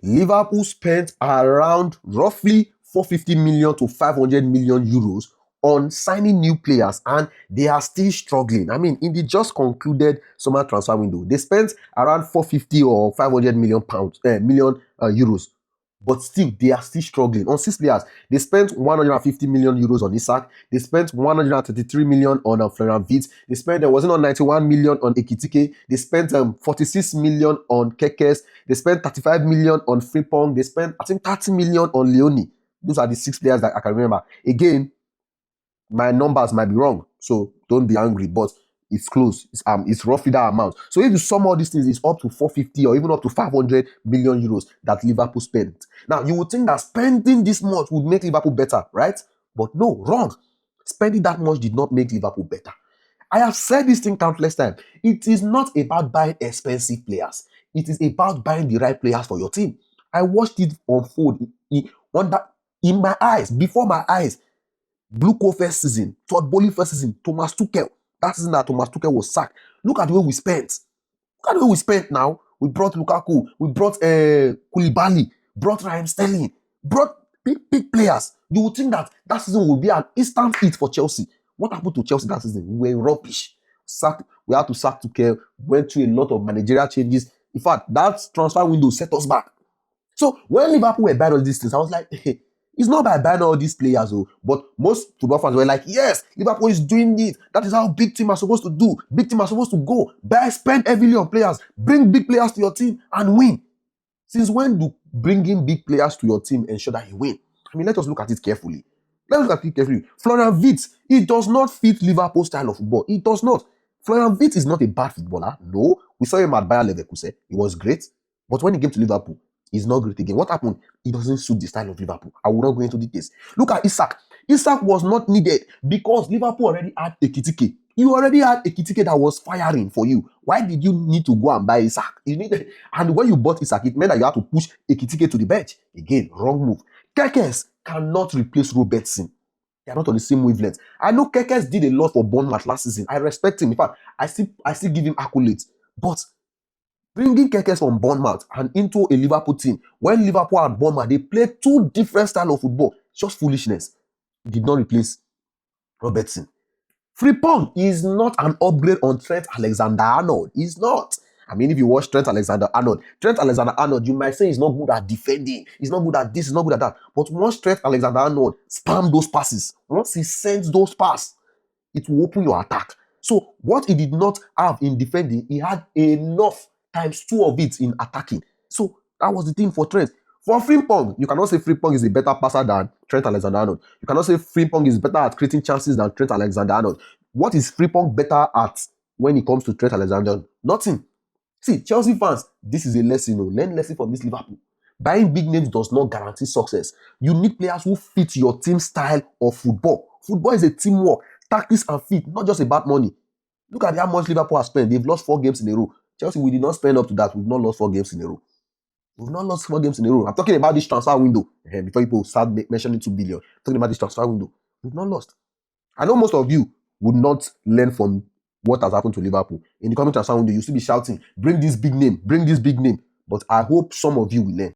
Liverpool spent around roughly 450 million to 500 million euros on signing new players, and they are still struggling. I mean, in the just concluded summer transfer window, they spent around 450 or 500 million euros, but still they are still struggling. On 6 players, they spent 150 million euros on Isak. They spent 133 million on Florian Wirtz. They spent 91 million on Ekitike. They spent 46 million on Kekes. They spent 35 million on Frimpong. They spent, I think, 30 million on Leone. Those are the 6 players that I can remember. Again, my numbers might be wrong, so don't be angry, but it's close. It's roughly that amount. So if you sum all these things, it's up to 450 or even up to 500 million euros that Liverpool spent. Now, you would think that spending this much would make Liverpool better, right? But no, wrong. Spending that much did not make Liverpool better. I have said this thing countless times. It is not about buying expensive players. It is about buying the right players for your team. I watched it unfold in my eyes, before my eyes. Bluco first season, Todd Bowley first season, Thomas Tuchel. That season that Thomas Tuchel was sacked. Look at the way we spent. Look at the way we spent now. We brought Lukaku, we brought Koulibaly, brought Raheem Sterling, brought big players. You would think that season would be an instant hit for Chelsea. What happened to Chelsea that season? We were rubbish. We had to sack Tuchel, went through a lot of managerial changes. In fact, that transfer window set us back. So when Liverpool were buying all these things, I was like, hey, it's not by buying all these players, but most football fans were like, yes, Liverpool is doing it. That is how big teams are supposed to do. Big teams are supposed to go. Spend heavily on players. Bring big players to your team and win. Since when do bringing big players to your team ensure that you win? I mean, let us look at it carefully. Florian Wirtz, it does not fit Liverpool's style of football. It does not. Florian Wirtz is not a bad footballer. No. We saw him at Bayer Leverkusen. He was great. But when he came to Liverpool, he's not great again. What happened? He doesn't suit the style of Liverpool. I will not go into details. Look at Isak. Isak was not needed because Liverpool already had Ekitike. You already had Ekitike that was firing for you. Why did you need to go and buy Isak? And when you bought Isak, it meant that you had to push Ekitike to the bench. Again, wrong move. Kekes cannot replace Robertson. They are not on the same wavelength. I know Kekes did a lot for Bournemouth last season. I respect him. In fact, I still give him accolades. But bringing Kekes from Bournemouth and into a Liverpool team, when Liverpool and Bournemouth, they play 2 different styles of football. Just foolishness. Did not replace Robertson. Frimpong is not an upgrade on Trent Alexander-Arnold. He's not. I mean, if you watch Trent Alexander-Arnold, you might say he's not good at defending. He's not good at this, he's not good at that. But once Trent Alexander-Arnold spam those passes, once he sends those passes, it will open your attack. So what he did not have in defending, he had enough ×2 of it in attacking. So that was the thing for Trent. For Frimpong, you cannot say Frimpong is a better passer than Trent Alexander-Arnold. You cannot say Frimpong is better at creating chances than Trent Alexander-Arnold. What is Frimpong better at when it comes to Trent Alexander-Arnold? Nothing. See, Chelsea fans, this is a lesson. Learn lesson from this Liverpool. Buying big names does not guarantee success. You need players who fit your team style of football. Football is a teamwork, tactics and fit, not just about money. Look at how much Liverpool has spent. They've lost 4 games in a row. Chelsea, we did not spend up to that. We've not lost 4 games in a row. We've not lost 4 games in a row. I'm talking about this transfer window. Before people start mentioning 2 billion. I'm talking about this transfer window. We've not lost. I know most of you would not learn from what has happened to Liverpool. In the coming transfer window, you'll still be shouting, bring this big name, bring this big name. But I hope some of you will learn.